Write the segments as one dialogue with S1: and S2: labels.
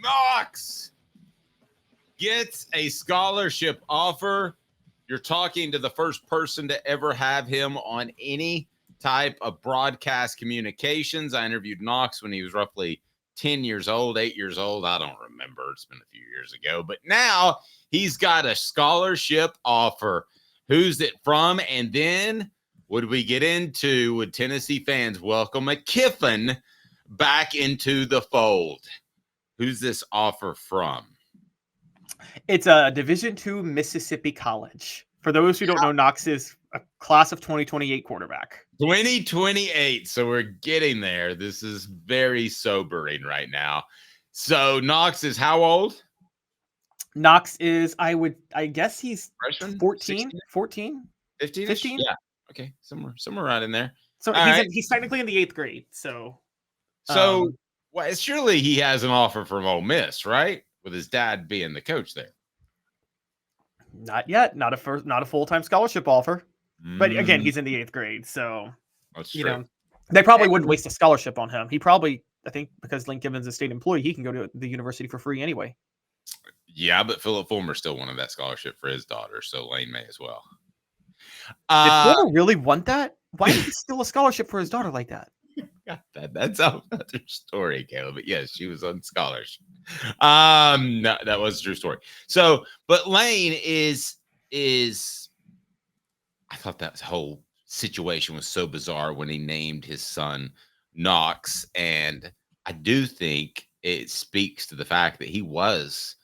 S1: Knox gets a scholarship offer. You're talking to the first person to ever have him on any type of broadcast communications. I interviewed Knox when he was roughly 10 years old, 8 years old. I don't remember. It's been a few years ago. But now he's got a scholarship offer. Who's it from? And then would we get into, would Tennessee fans welcome a Kiffin back into the fold? Who's this offer from?
S2: It's a Division II Mississippi college. For those who don't know, Knox is a class of 2028 quarterback.
S1: 2028. So we're getting there. This is very sobering right now. So Knox is how old?
S2: Knox is, I guess he's
S1: Freshman?
S2: 14,
S1: 16?
S2: 14,
S1: 15?
S2: 15?
S1: Yeah. Okay. Somewhere right in there.
S2: So he's technically in the 8th grade. So
S1: well, surely he has an offer from Ole Miss, right? With his dad being the coach there.
S2: Not yet. Not a full-time scholarship offer. But again, he's in the 8th grade. So,
S1: that's
S2: you
S1: true.
S2: know, they probably wouldn't waste a scholarship on him. He probably, I think, because Lane Kiffin's a state employee, he can go to the university for free anyway.
S1: Yeah, but Philip Fulmer still wanted that scholarship for his daughter, so Lane may as well.
S2: Did Fulmer really want that? Why did he steal a scholarship for his daughter like that?
S1: That's another story, Caleb. But yes, she was on scholarship. No, that was a true story. So, but Lane is I thought that whole situation was so bizarre when he named his son Knox, and I do think it speaks to the fact that he was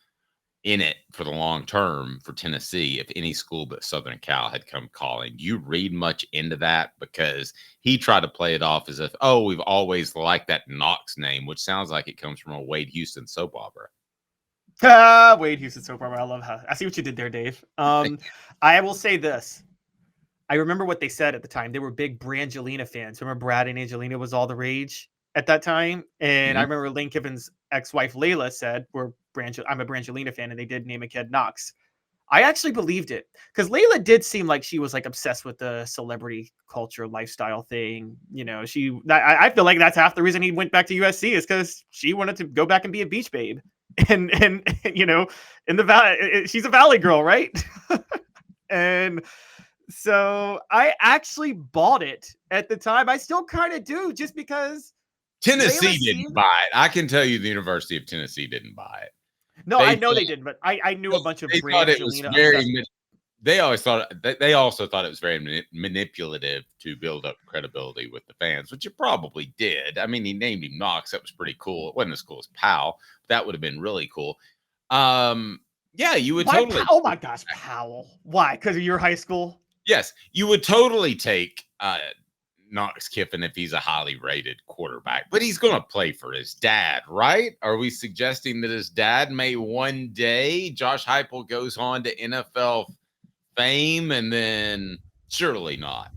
S1: in it for the long term for Tennessee if any school but Southern Cal had come calling. Do you read much into that? Because he tried to play it off as if, oh, we've always liked that Knox name, which sounds like it comes from a Wade Houston soap opera.
S2: Wade Houston soap opera. I love how I see what you did there, Dave. I will say this. I remember what they said at the time. They were big Brangelina fans. Remember Brad and Angelina was all the rage at that time? And I remember Lane Kiffin's ex-wife Layla said, I'm a Brangelina fan, and they did name a kid Knox. I actually believed it because Layla did seem like she was like obsessed with the celebrity culture lifestyle thing. You know, I feel like that's half the reason he went back to USC is because she wanted to go back and be a beach babe. And you know, in the valley, she's a valley girl, right? And so I actually bought it at the time. I still kind of do, just because
S1: Tennessee didn't buy it. I can tell you the University of Tennessee didn't buy it.
S2: No, I know they didn't, but I knew a bunch of Brangelina.
S1: They also thought it was very manipulative to build up credibility with the fans, which it probably did. I mean, he named him Knox. That was pretty cool. It wasn't as cool as Powell. That would have been really cool. Yeah, you would totally.
S2: Oh my gosh, Powell. Why? Because of your high school?
S1: Yes, you would totally take Knox Kiffin if he's a highly rated quarterback, but he's going to play for his dad, right? Are we suggesting that his dad may one day, Josh Heupel goes on to NFL fame, and then surely not.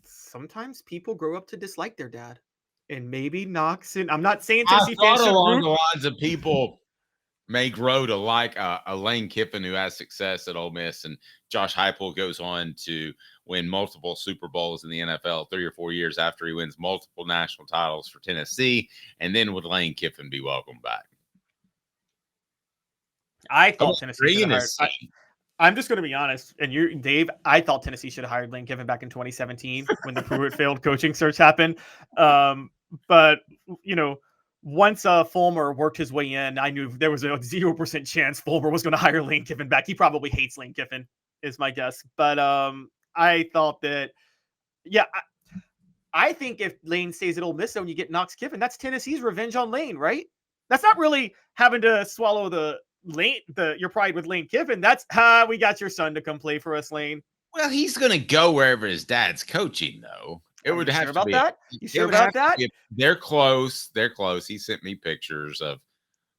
S2: Sometimes people grow up to dislike their dad, and maybe Knox. And I'm not saying
S1: Tennessee fans along the lines of people may grow to like a Lane Kiffin who has success at Ole Miss, and Josh Heupel goes on to win multiple Super Bowls in the NFL 3 or 4 years after he wins multiple national titles for Tennessee. And then would Lane Kiffin be welcome back?
S2: I thought Tennessee should have hired. I'm just going to be honest, and you, Dave, I thought Tennessee should have hired Lane Kiffin back in 2017 when the Pruitt failed coaching search happened. But you know, once Fulmer worked his way in, I knew there was a 0% chance Fulmer was going to hire Lane Kiffin back. He probably hates Lane Kiffin, is my guess. But I thought that, yeah, I think if Lane stays at Ole Miss, when you get Knox Kiffin, that's Tennessee's revenge on Lane, right? That's not really having to swallow your pride with Lane Kiffin. That's we got your son to come play for us, Lane.
S1: Well, he's going to go wherever his dad's coaching, though. It would have to be
S2: that. You sure about that?
S1: They're close. He sent me pictures of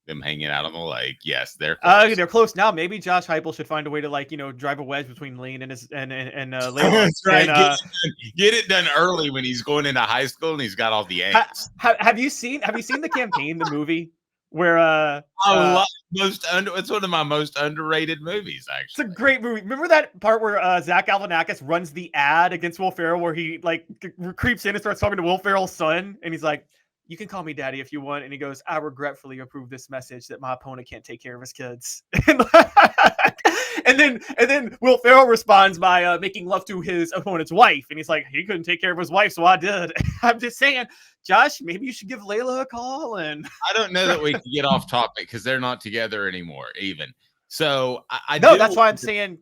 S1: them hanging out on the lake. Yes, they're close.
S2: They're close now. Maybe Josh Heupel should find a way to drive a wedge between Lane and Lane.
S1: That's right. And, get it done early when he's going into high school and he's got all the angst.
S2: Have you seen the Campaign, the movie? Where
S1: I love it's one of my most underrated movies, actually.
S2: It's a great movie. Remember that part where Zach Galifianakis runs the ad against Will Ferrell, where he creeps in and starts talking to Will Ferrell's son, and he's like, you can call me daddy if you want. And he goes, I regretfully approve this message that my opponent can't take care of his kids. and then Will Ferrell responds by making love to his opponent's wife. And he's like, he couldn't take care of his wife, so I did. I'm just saying, Josh, maybe you should give Layla a call. And
S1: I don't know that we can get off topic because they're not together anymore, even. So
S2: that's why I'm saying,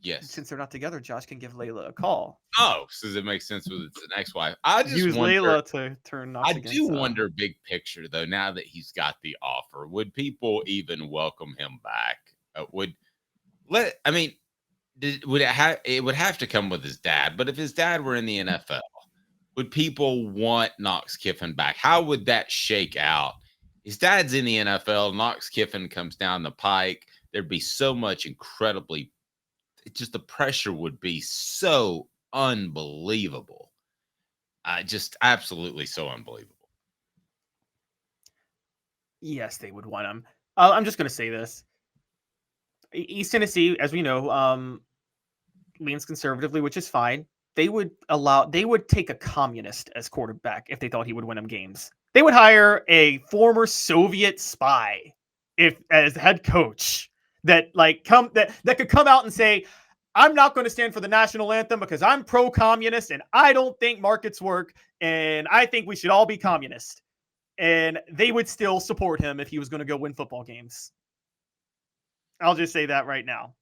S1: yes,
S2: since they're not together, Josh can give Layla a call.
S1: Oh, so it makes sense with its ex-wife. I just
S2: use
S1: wonder,
S2: Layla to turn Knox
S1: I do wonder, big picture though, now that he's got the offer, would people even welcome him back? Would it would have to come with his dad, but if his dad were in the NFL, would people want Knox Kiffin back? How would that shake out? His dad's in the NFL, Knox Kiffin comes down the pike. There'd be so much just the pressure would be so unbelievable. Just absolutely so unbelievable.
S2: Yes, they would want him. I'm just going to say this. East Tennessee, as we know, leans conservatively, which is fine. They would take a communist as quarterback if they thought he would win them games. They would hire a former Soviet spy as head coach that could come out and say, I'm not going to stand for the national anthem because I'm pro-communist and I don't think markets work and I think we should all be communist. And they would still support him if he was going to go win football games. I'll just say that right now.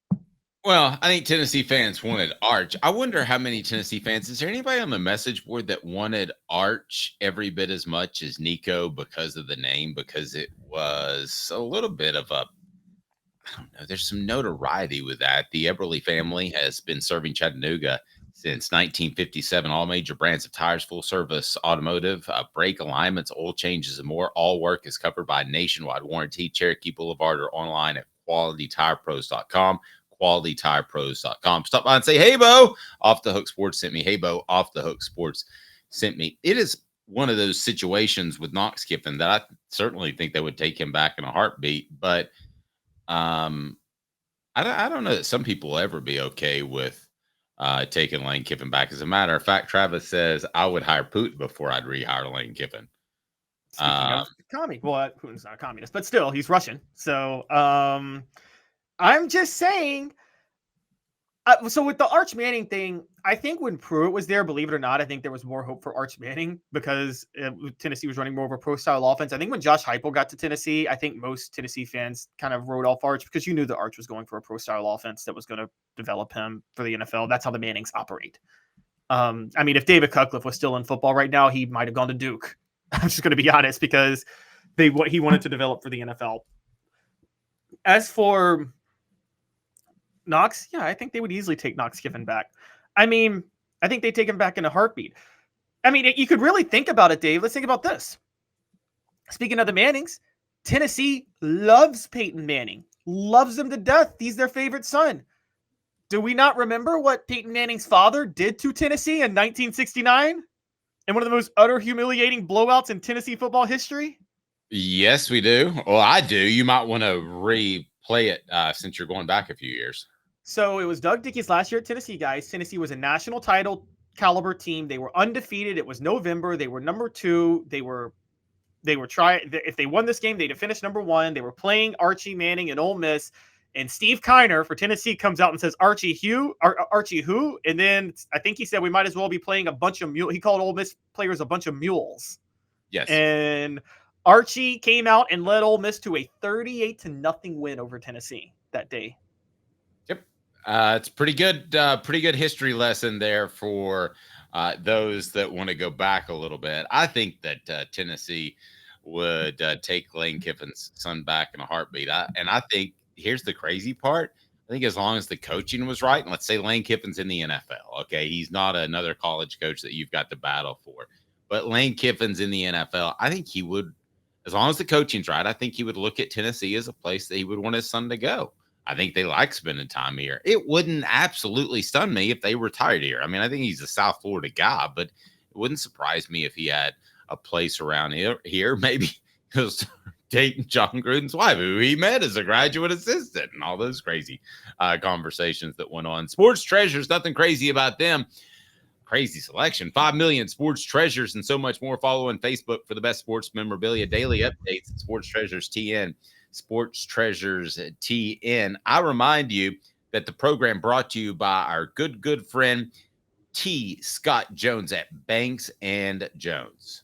S1: Well, I think Tennessee fans wanted Arch. I wonder how many Tennessee fans, is there anybody on the message board that wanted Arch every bit as much as Nico because of the name? Because it was a little bit of I don't know, there's some notoriety with that. The Eberle family has been serving Chattanooga since 1957. All major brands of tires, full service automotive, brake alignments, oil changes, and more. All work is covered by nationwide warranty. Cherokee Blvd or online at qualitytirepros.com. qualitytirepros.com. Stop by and say, hey, Bo, Off the Hook Sports sent me. Hey, Bo, Off the Hook Sports sent me. It is one of those situations with Knox Kiffin that I certainly think they would take him back in a heartbeat. But I don't know that some people will ever be okay with taking Lane Kiffin back. As a matter of fact, Travis says, I would hire Putin before I'd rehire Lane Kiffin.
S2: Speaking of well, Putin's not a communist, but still, he's Russian. So I'm just saying. So with the Arch Manning thing, I think when Pruitt was there, believe it or not, I think there was more hope for Arch Manning because Tennessee was running more of a pro-style offense. I think when Josh Heupel got to Tennessee, I think most Tennessee fans kind of wrote off Arch because you knew that Arch was going for a pro-style offense that was going to develop him for the NFL. That's how the Mannings operate. I mean, if David Cutcliffe was still in football right now, he might have gone to Duke. I'm just going to be honest because what he wanted to develop for the NFL. As for Knox, yeah, I think they would easily take Knox Kiffin back. I mean, I think they take him back in a heartbeat. I mean, you could really think about it, Dave. Let's think about this. Speaking of the Mannings, Tennessee loves Peyton Manning, loves him to death. He's their favorite son. Do we not remember what Peyton Manning's father did to Tennessee in 1969? And one of the most utter humiliating blowouts in Tennessee football history?
S1: Yes, we do. Well, I do. You might want to replay it since you're going back a few years.
S2: So it was Doug Dickey's last year at Tennessee, guys. Tennessee was a national title caliber team. They were undefeated. It was November. They were number 2. They were trying. If they won this game, they'd have finished number 1. They were playing Archie Manning and Ole Miss. And Steve Kiner for Tennessee comes out and says, Archie who? And then I think he said we might as well be playing a bunch of mules. He called Ole Miss players a bunch of mules.
S1: Yes.
S2: And Archie came out and led Ole Miss to a 38-0 win over Tennessee that day.
S1: Yep. It's pretty good history lesson there for those that want to go back a little bit. I think that Tennessee would take Lane Kiffin's son back in a heartbeat. I think here's the crazy part. I think as long as the coaching was right, and let's say Lane Kiffin's in the NFL, okay, he's not another college coach that you've got to battle for, but Lane Kiffin's in the NFL. I think he would, as long as the coaching's right, I think he would look at Tennessee as a place that he would want his son to go. I think they like spending time here. It wouldn't absolutely stun me if they retired here. I mean, I think he's a South Florida guy, but it wouldn't surprise me if he had a place around here. Maybe because dating John Gruden's wife, who he met as a graduate assistant, and all those crazy conversations that went on. Sports treasures, nothing crazy about them. crazy selection. 5 million sports treasures and so much more. Follow on Facebook for the best sports memorabilia. Daily updates at Sports Treasures TN. Sports Treasures TN. I remind you that the program brought to you by our good friend T. Scott Jones at Banks and Jones.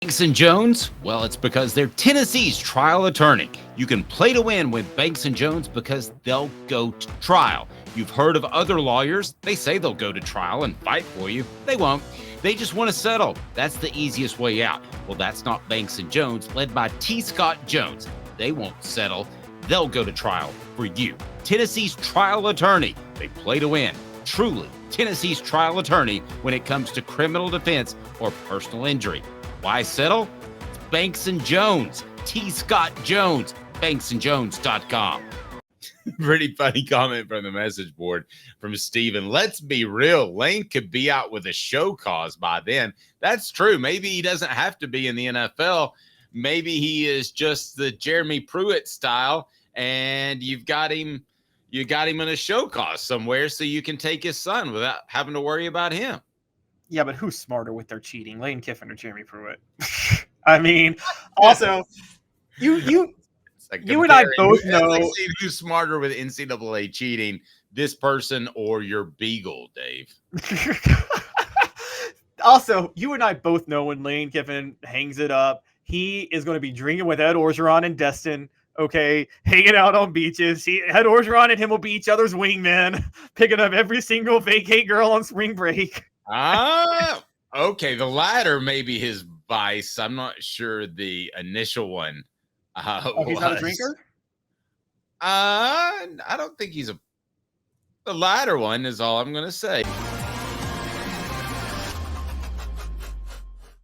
S1: Banks and Jones? Well, it's because they're Tennessee's trial attorney. You can play to win with Banks and Jones because they'll go to trial. You've heard of other lawyers. They say they'll go to trial and fight for you. They won't. They just want to settle. That's the easiest way out. Well, that's not Banks and Jones, led by T. Scott Jones. They won't settle. They'll go to trial for you. Tennessee's trial attorney. They play to win. Truly, Tennessee's trial attorney when it comes to criminal defense or personal injury. Why settle? It's Banks and Jones. T. Scott Jones. BanksandJones.com. Pretty funny comment from the message board from Steven. Let's be real. Lane could be out with a show cause by then. That's true. Maybe he doesn't have to be in the NFL. Maybe he is just the Jeremy Pruitt style, and you got him in a show cause somewhere so you can take his son without having to worry about him.
S2: Yeah, but who's smarter with their cheating, Lane Kiffin or Jeremy Pruitt? I mean, also, you and I both know
S1: like who's smarter with NCAA cheating, this person or your Beagle, Dave.
S2: Also, you and I both know when Lane Kiffin hangs it up, he is going to be drinking with Ed Orgeron and Destin. Okay, hanging out on beaches. Ed Orgeron and him will be each other's wingman, picking up every single vacate girl on spring break.
S1: Okay. The latter may be his vice. I'm not sure the initial one.
S2: He's not a drinker?
S1: I don't think the latter one is all I'm going to say.